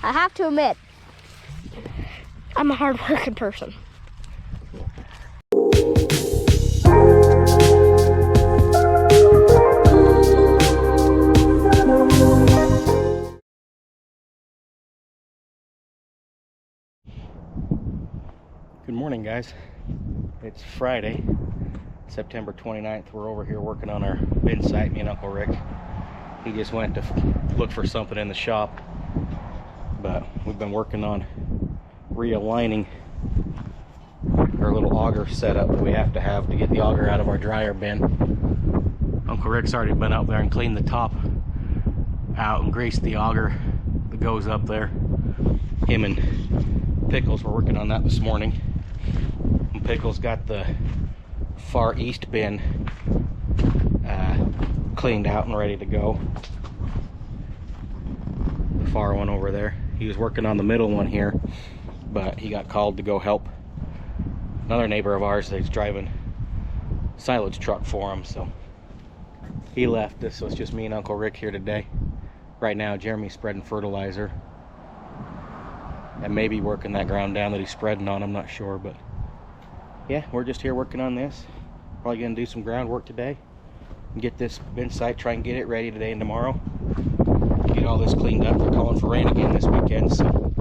I have to admit, I'm a hard-working person. Good morning, guys. It's Friday, September 29th. We're over here working on our bin site, me and Uncle Rick. He just went to look for something in the shop, but we've been working on realigning our little auger setup that we have to get the auger out of our dryer bin. Uncle Rick's already been out there and cleaned the top out and greased the auger that goes up there. Him and Pickles were working on that this morning. And Pickles got the far east bin cleaned out and ready to go. The far one over there. He was working on the middle one here, but he got called to go help another neighbor of ours that's driving a silage truck for him, so he left us. So it's just me and Uncle Rick here today. Right now Jeremy's spreading fertilizer and maybe working that ground down that he's spreading on, I'm not sure, but yeah, we're just here working on this. Probably gonna do some groundwork today and get this bin site, try and get it ready today and tomorrow. Get all this cleaned up. They're calling for rain again this weekend, so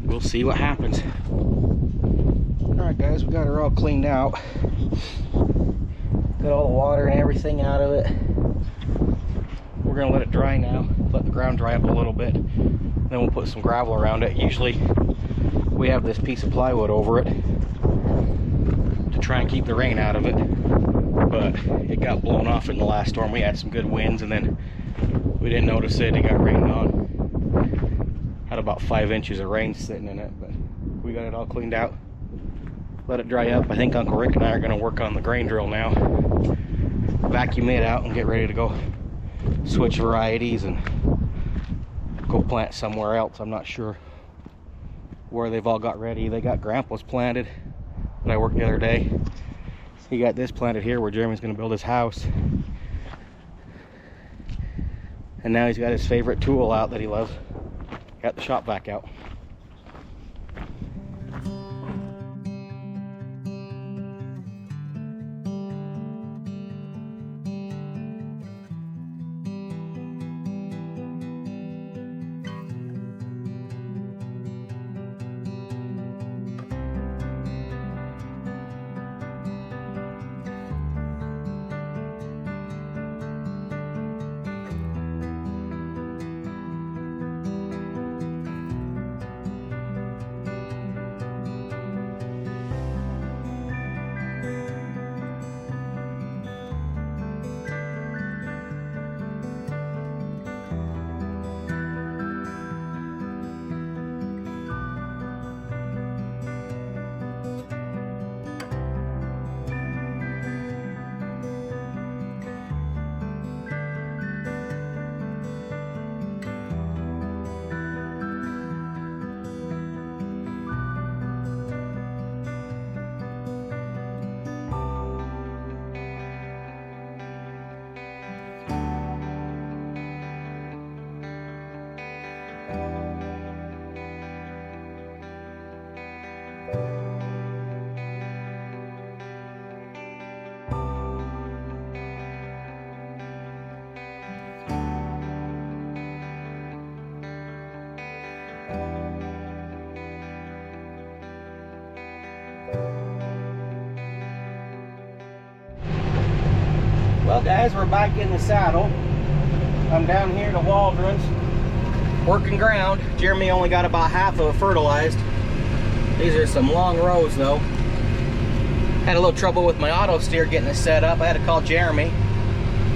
we'll see what happens. Alright guys, we got her all cleaned out. Got all the water and everything out of it. We're gonna let it dry now, let the ground dry up a little bit. Then we'll put some gravel around it. Usually we have this piece of plywood over it to try and keep the rain out of it, but it got blown off in the last storm. We had some good winds and then we didn't notice it. It got rained on. Had about 5 inches of rain sitting in it, but we got it all cleaned out. Let it dry up. I think Uncle Rick and I are going to work on the grain drill now. Vacuum it out and get ready to go switch varieties and go plant somewhere else. I'm not sure where they've all got ready. They got Grandpa's planted that I worked the other day. He got this planted here where Jeremy's going to build his house. And now he's got his favorite tool out that he loves. Got the shop vac out. Well guys, we're back in the saddle. I'm down here to Waldron's, working ground. Jeremy only got about half of it fertilized. These are some long rows though. Had a little trouble with my auto steer getting it set up. I had to call Jeremy.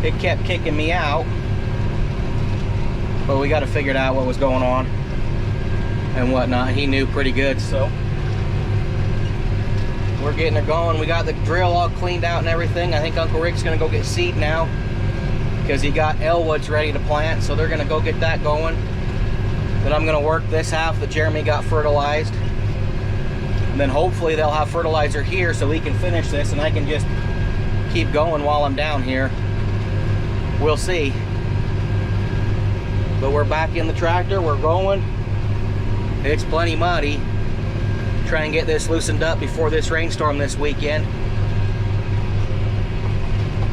It kept kicking me out. But we got to figure out what was going on and whatnot. He knew pretty good, so we're getting her going. We got the drill all cleaned out and everything. I think Uncle Rick's gonna go get seed now because he got Elwoods ready to plant, so they're gonna go get that going. Then I'm gonna work this half that Jeremy got fertilized, and then hopefully they'll have fertilizer here so we can finish this and I can just keep going while I'm down here. We'll see. But we're back in the tractor, we're going. It's plenty muddy. Try and get this loosened up before this rainstorm this weekend.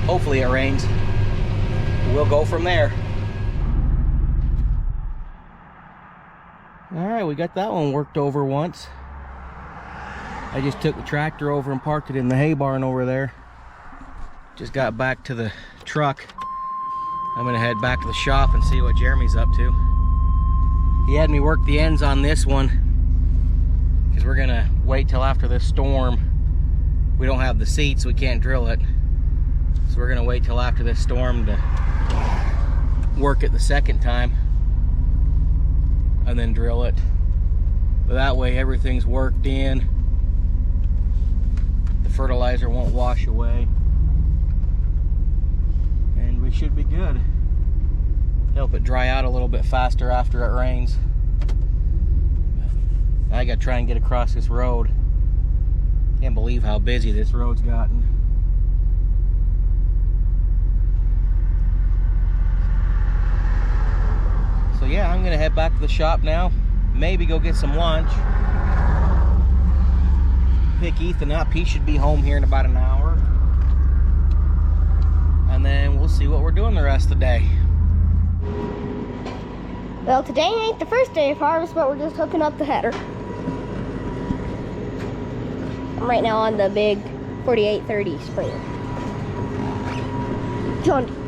Hopefully it rains. We'll go from there. Alright, we got that one worked over once. I just took the tractor over and parked it in the hay barn over there. Just got back to the truck. I'm gonna head back to the shop and see what Jeremy's up to. He had me work the ends on this one because we're gonna wait till after this storm. We don't have the seats, so we can't drill it. So we're gonna wait till after this storm to work it the second time and then drill it. But that way everything's worked in. The fertilizer won't wash away. And we should be good. Help it dry out a little bit faster after it rains. I gotta try and get across this road. Can't believe how busy this road's gotten. So yeah, I'm gonna head back to the shop now. Maybe go get some lunch. Pick Ethan up. He should be home here in about an hour. And then we'll see what we're doing the rest of the day. Well, today ain't the first day of harvest, but we're just hooking up the header. I'm right now on the big 4830 Springer. John.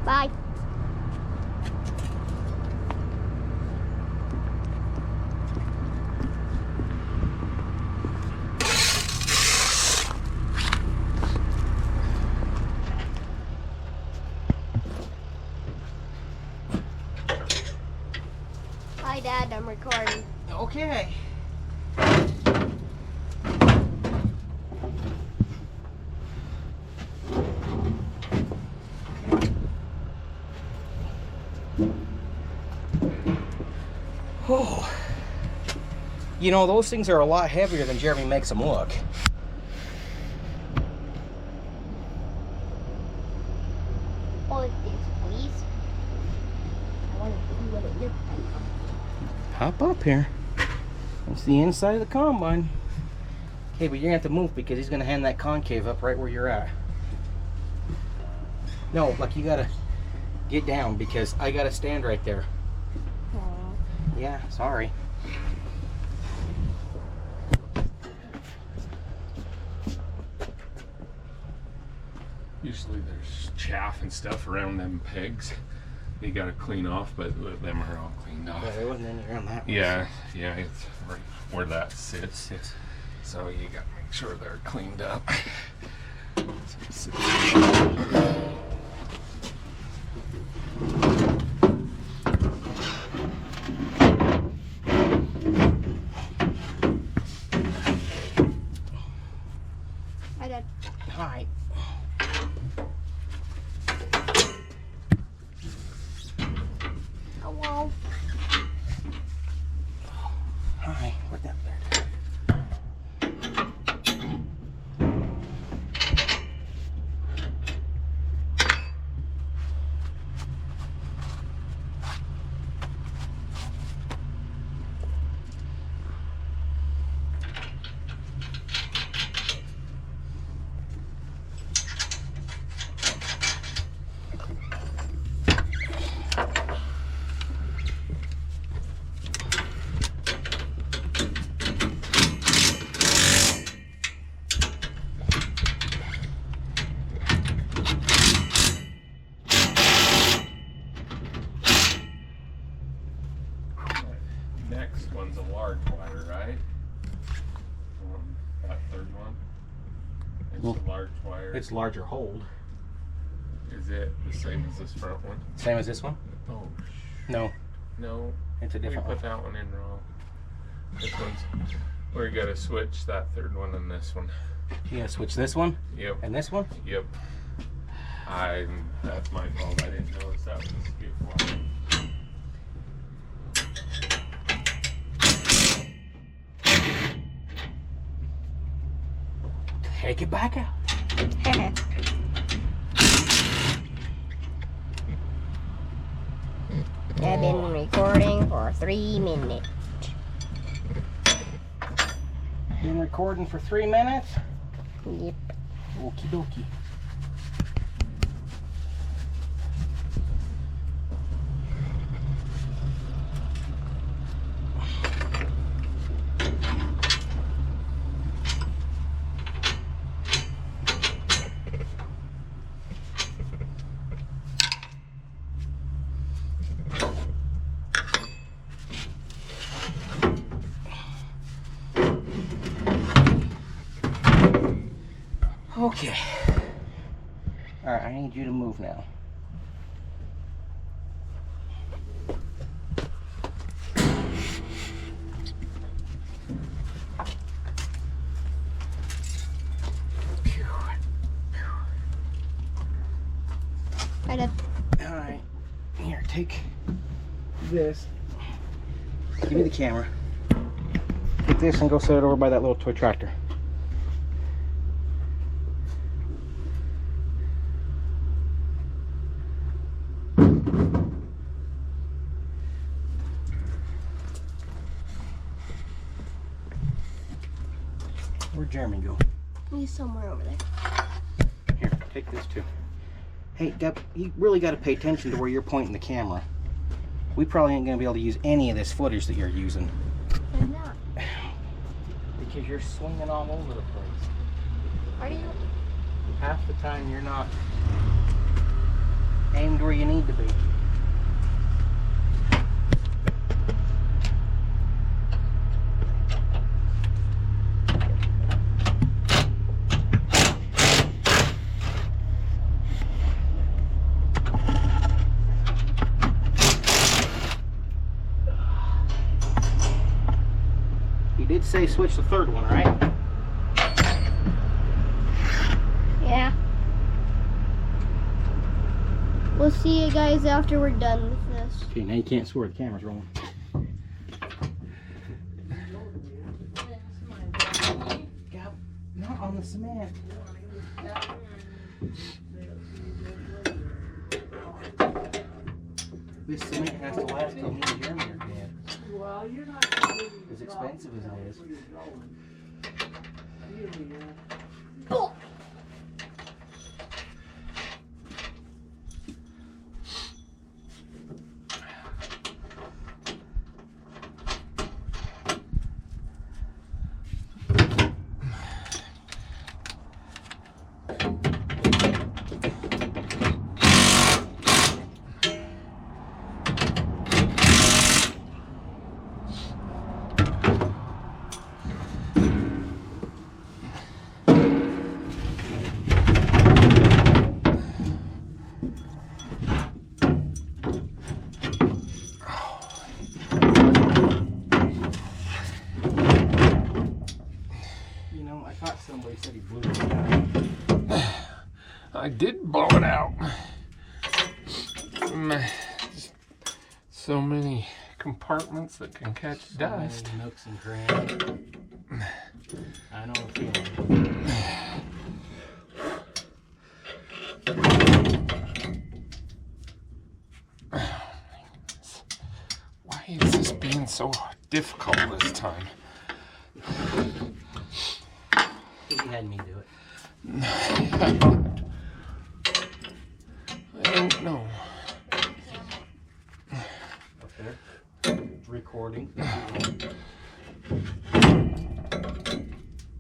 Bye. Hi, Dad. I'm recording. Okay. Oh. You know, those things are a lot heavier than Jeremy makes them look. Oh, it's please. I want to see what it looks like. Hop up here. That's the inside of the combine. Okay, but you're gonna have to move because he's gonna hand that concave up right where you're at. No, like you gotta get down because I gotta stand right there. Aw. Yeah, sorry. Usually there's chaff and stuff around them pegs. You gotta clean off, but them are all cleaned off. Yeah, there wasn't any around that one. Yeah, yeah, it's right where that sits. So you gotta make sure they're cleaned up. Hi, Dad. Hi. Hello. Hi. Where'd that there? Next one's a large wire, right? That third one. It's Well, a large wire. It's larger hold. Is it the same as this front one? Same as this one? Oh, No, no. it's a We different put one. that one in wrong. This one's where you gotta switch that third one and this one. You gotta switch this one Yep. and this one? Yep. That's my fault. I didn't notice that was a skip wire. Take it back out. I've been recording for 3 minutes. Been recording for 3 minutes? Yep. Okie dokie. Okay. All right, I need you to move now. Hi, Dad. All right. Here, take this. Give me the camera. Take this and go set it over by that little toy tractor. Where'd Jeremy go? He's somewhere over there. Here, take this too. Hey, Deb, you really got to pay attention to where you're pointing the camera. We probably ain't going to be able to use any of this footage that you're using. Why not? Because you're swinging all over the place. Are you? Half the time you're not aimed where you need to be. You did say switch the third one, right? Yeah. We'll see you guys after we're done with this. Okay, now you can't swear, the camera's rolling. Yep, not on the cement. This cement has to last till me and Jeremy are dead. Well, you're not As expensive as it is. Oh. I did blow it out. So many compartments that can catch dust. Nooks and crannies. I know the feeling. Why is this being so difficult this time? You had me do it. I don't know. Up there. It's recording.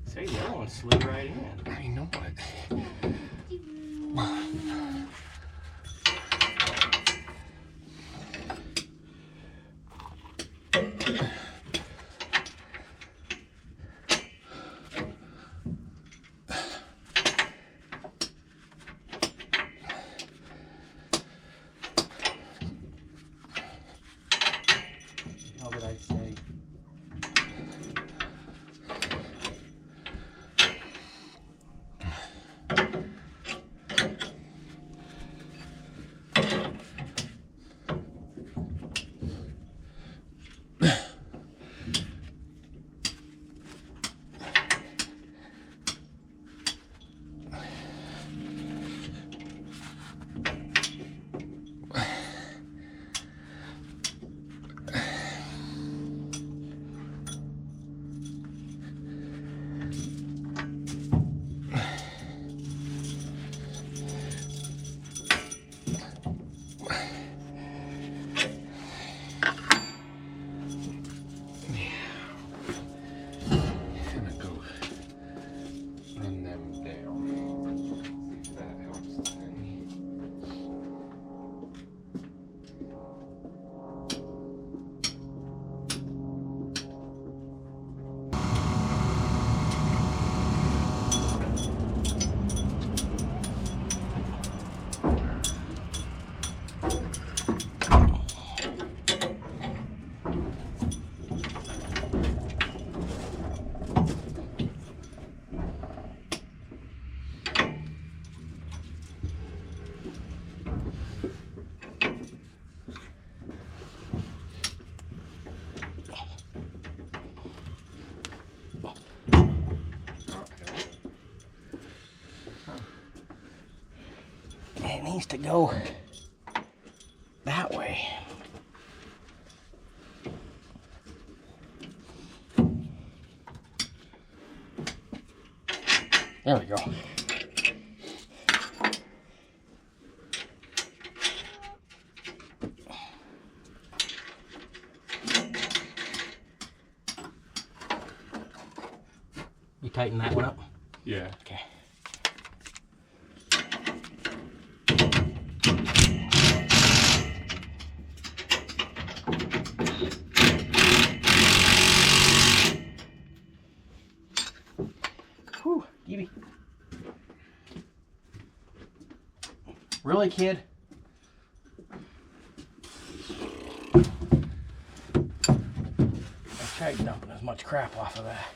Say, the other one slid right in. I know it. How did I say? It needs to go that way. There we go. You tighten that one up? Yeah. Okay. Whew, Evie. Really, kid? I tried dumping as much crap off of that.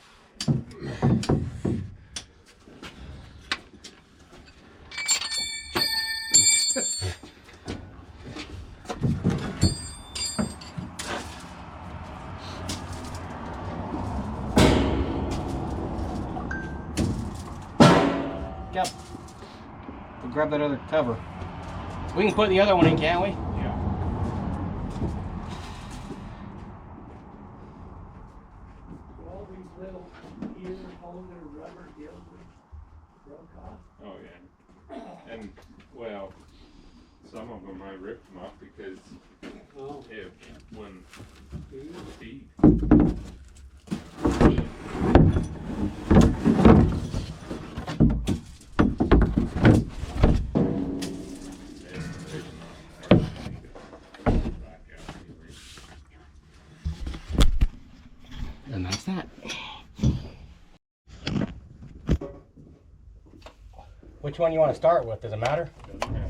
Yep. We'll grab that other cover. We can put the other one in, can't we? Yeah. All these little ear holder rubber gills broke off. Oh yeah. And well, some of them I ripped them off because Oh, if when feed. And that's that. Which one you want to start with? Does it matter? Doesn't matter.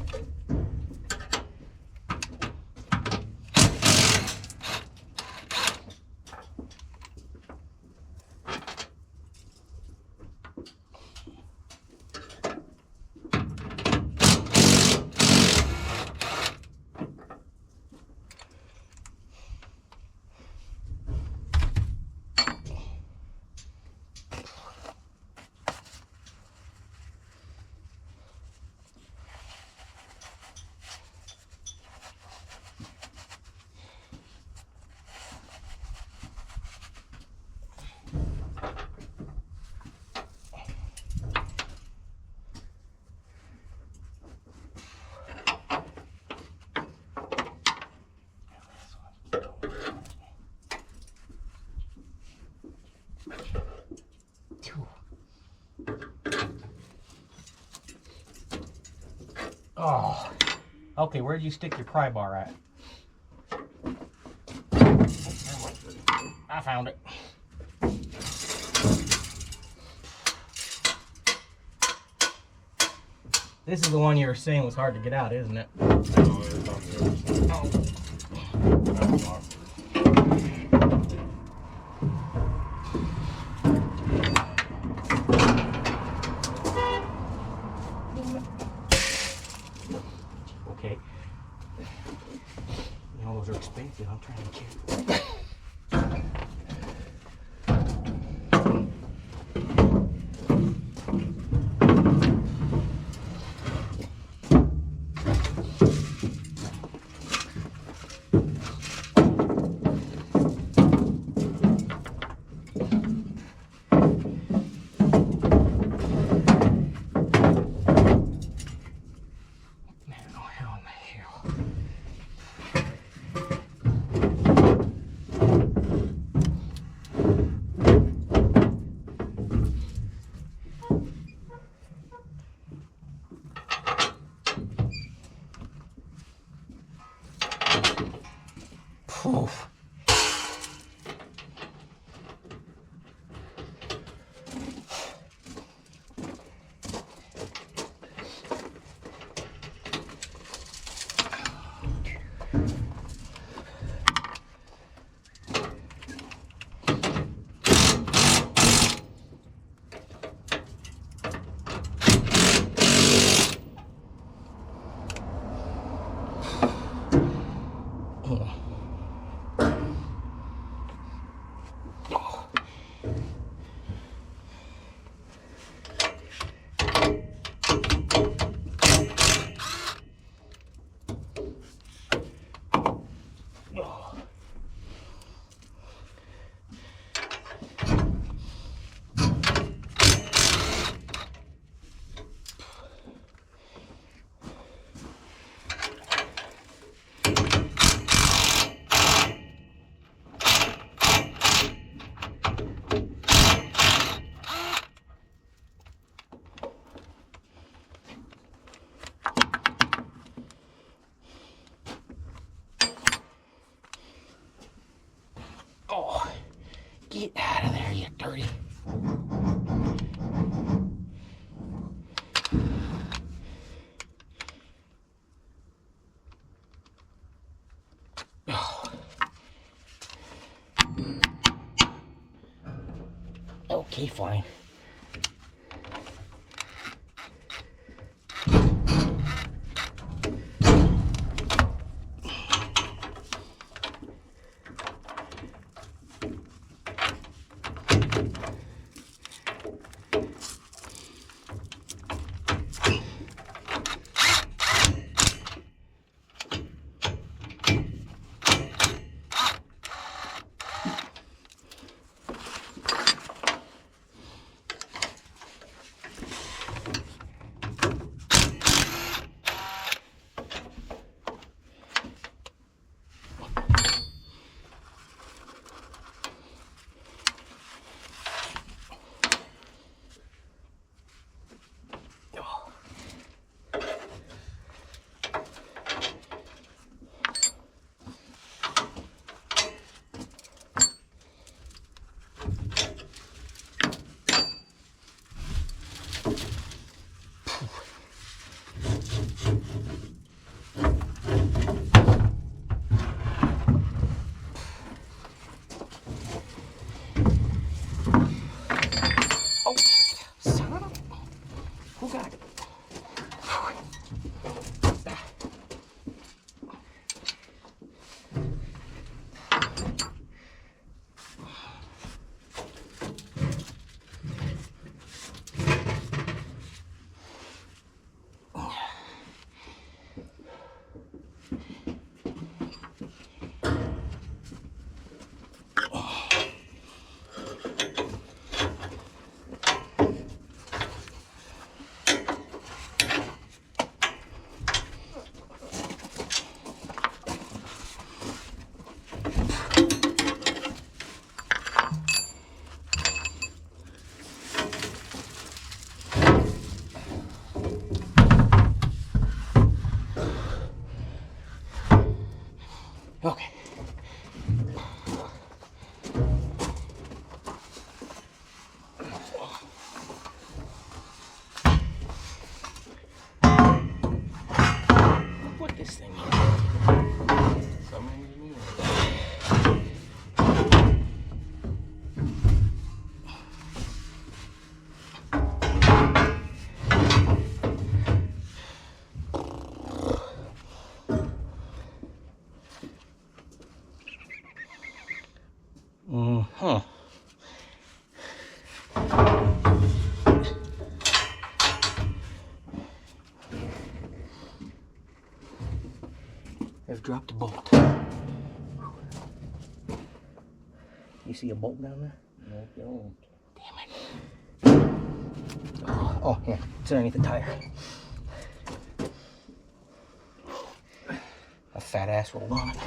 Oh, okay, where'd you stick your pry bar at? I found it. This is the one you were saying was hard to get out, isn't it? No, it's on the other side. That's awkward. Okay. You know, those are expensive. I'm trying to check. Oof. Oh, get out of there, you dirty. Oh. Okay, fine. Okay. Put this thing in. Some engineer. Huh. I've dropped a bolt. You see a bolt down there? No, don't. Damn it. Oh, yeah. It's underneath the tire. A fat ass rolled on it.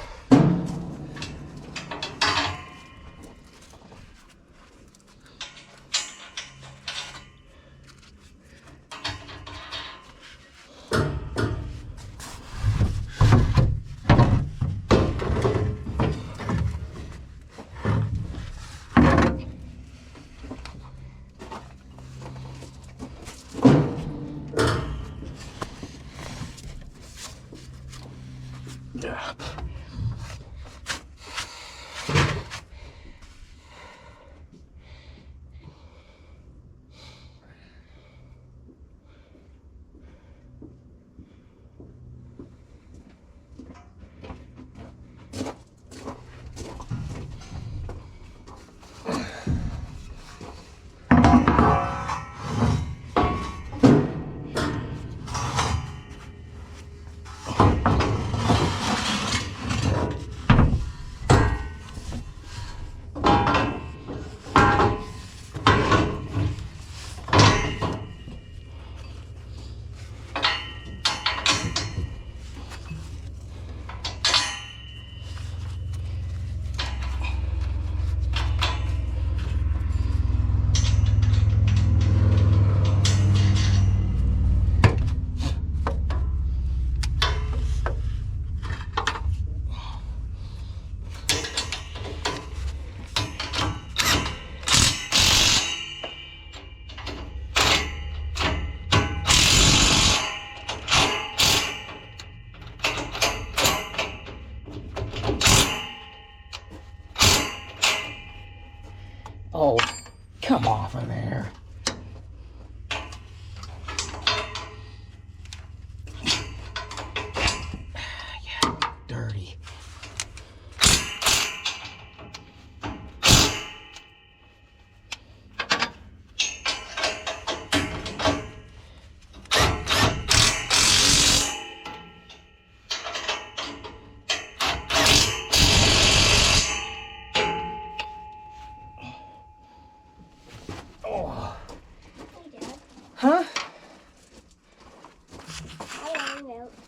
Yeah. Oh, come off of there. Yeah, dirty. Oh. Hey, Dad. Huh?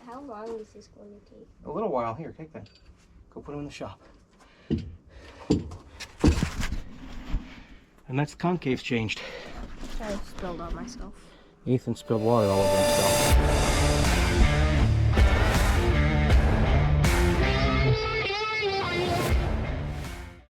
How long is this going to take? A little while. Here, take that. Go put them in the shop. And that's the concave's changed. I spilled on myself. Ethan spilled water all over himself.